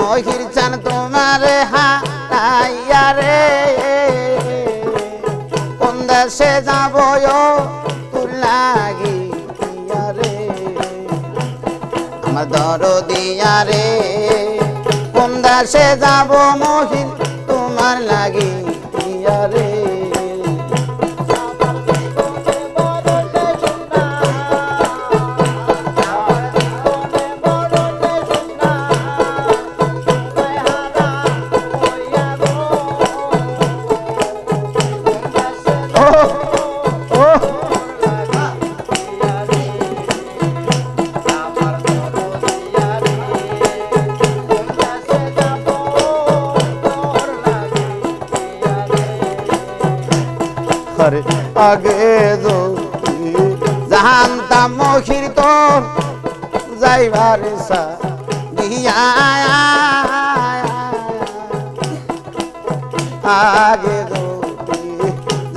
মহির চান তোমারে হারাইয়া রে কোন দেশে যাব তোর লাগিয়া রে আমার দরদিয়া রে কোন দেশে যাব মহির তোমার লাগিয়া রে আগে যদি জানতাম মহির তোর যাইবার দিয়া আগে যদি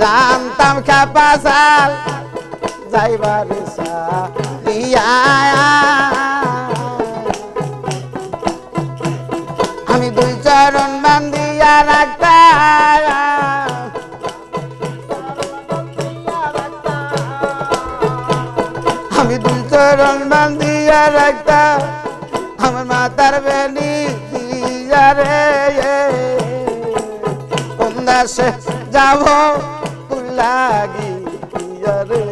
জানতাম খেপা সাল যাইবার দিয়া আমি দুই চরণ বান্ধিয়া রাখতাম আমি দুই চরণ বান্ধিয়া রাখতাম আমার মাতার বেলি দিয়া রে কোন দেশে যাব তোর লাগিয়া রে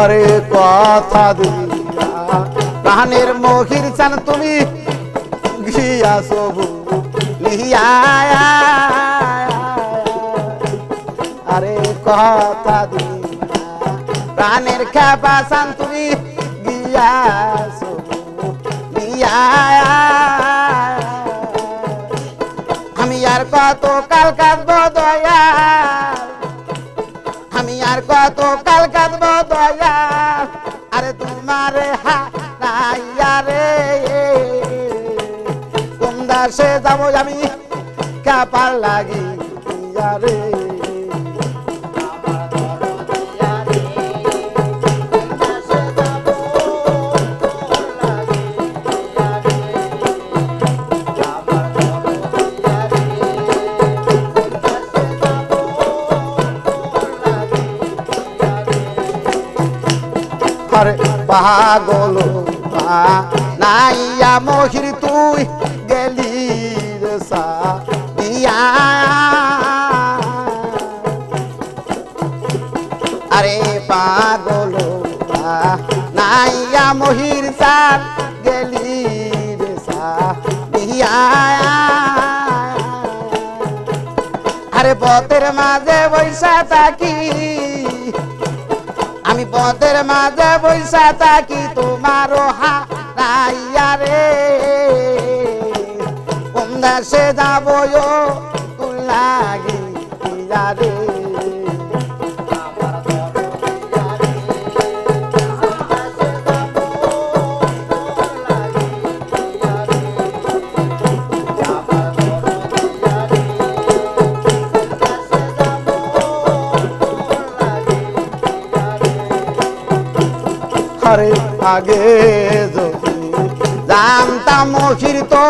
আরে কথা দিয়া প্রাণের মহির চান তুমি গিয়া সবু লিয়া আরে কথা দিয়া প্রাণের খেপা চান তুমি গিয়া সবু লিয়া আমি আর কত কাল কাঁদব দয়া আমি আর কত কাল কাঁদব দয়া আরে তোমার হারাইয়া রে কোন দেশে যাব আমি কাপার লাগিয়া রে পাগল নাইয়া মহির তুই গেলি রে সাদিয়া আরে পাগল নাইয়া মহির সার গেলি রে সাদিয়া আরে পথের মাঝে বৈশা থাকি আমি পথের মাঝে বৈশা থাকি তোমারও হারাইয়া রে কোন দেশে যাব তোর লাগিয়া রে আরে আগে যদি জানতাম মহির তো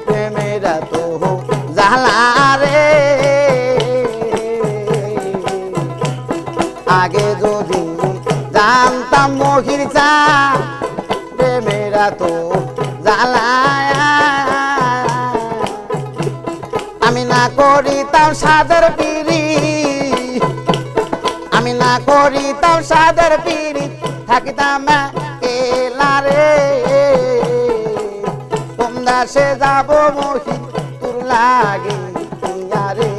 প্রেমেরা তো জালা রে আগে যদি জানতাম মহির চা প্রেমেরা তো জালা আমি না করিতাম সাদের পিরি আমি না করিতাম সাদের পিরি থাকিতাম কেলা রে কোন দেশে যাব মহি তোর লাগিয়া রে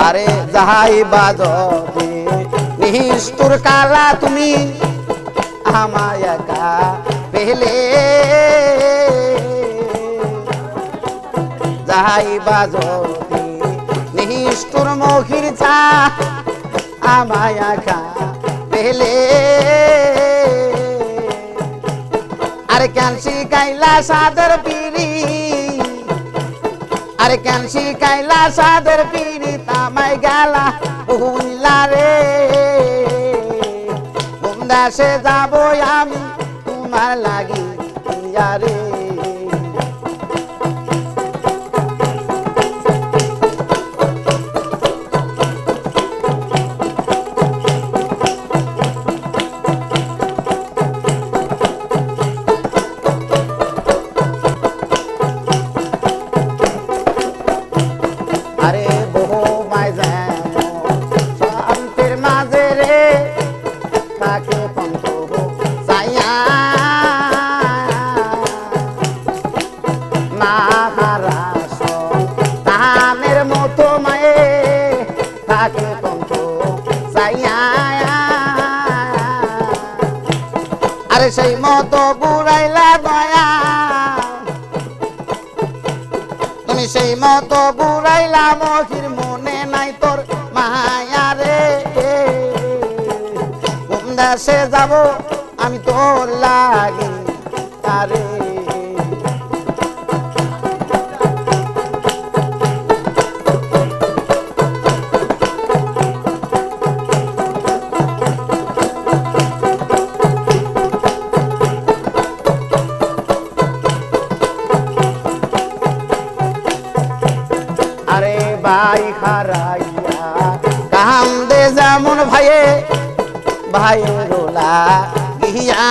আরে যাহাই বাজতে নিষ্ঠুর কালা তুমি আমায় একা পেলে যাহাই বাজতে নিষ্ঠুর মখির চা আমায় একা পেলে আরে ক্যান্সি কাইলা সাদর পিরি আরে ক্যান্সি কাইলা সাদর পিরি তামাই গালা বুঝলা রে কোন দেশে যাবো আমি তোমার লাগি রে আরে সেই মতো বুড়াইলা দয়া তুমি সেই মতো বুড়াইলা মখির মনে নাই তোর মায়া রে কোন দেশে যাব আমি তোর লাগি তারে ভাই হারাইয়া কান্দে যেমন ভাইয়ে ভাইয়ের রোলা গিয়া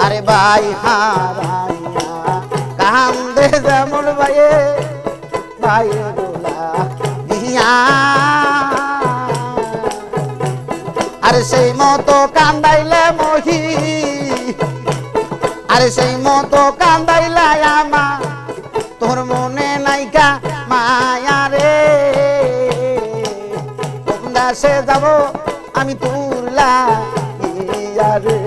আরে ভাই হারাইয়া কান্দে যেমন ভাইয়ে ভাইয়ের রোলা গিয়া আরে সেই মতো কান্দাইলে মহি আরে সেই মতো কান্দাইলা আমা তোর মনে নাইকা মায়া রে কোন দেশে যাব আমি তোর লাগিয়া রে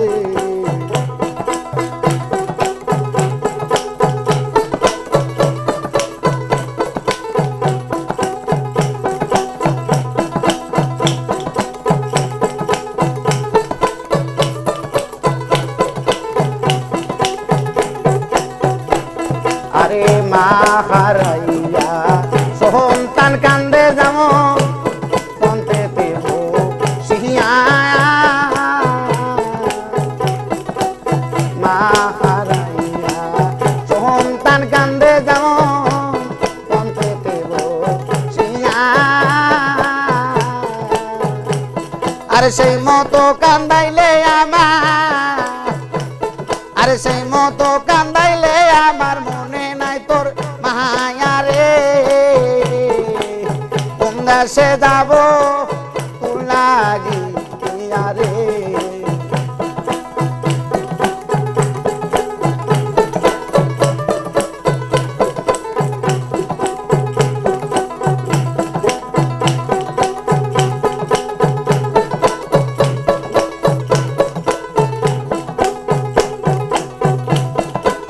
আরে মা হারাইয়া সন্তান কান্দে যেমন কন্তে দেব সিহিয়া মা হারাইয়া সন্তান কান্দে যেমন কন্তে দেব সিহিয়া আরে সেই মতো কান্দাইলে আমার আরে সেই মতো কান্দাইলে আমার মনে নাই তোর মায়া রে কোন দেশে যাব তোর লাগি রে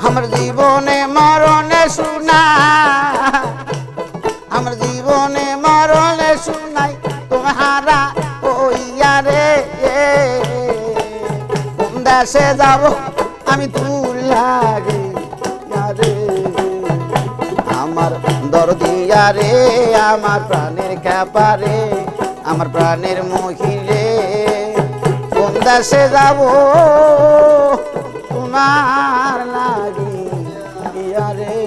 আমার জীবনে মরণে শুনা আমার জীবনে মরণে শুনাই তোমারা ওইয়া রে কোন দেশে যাব আমি তোর লাগি রে আমার দরদিয়া রে আমার প্রাণের কাপারে আমার প্রাণের মহিলে কোন দেশে যাব তোমার লাগি রে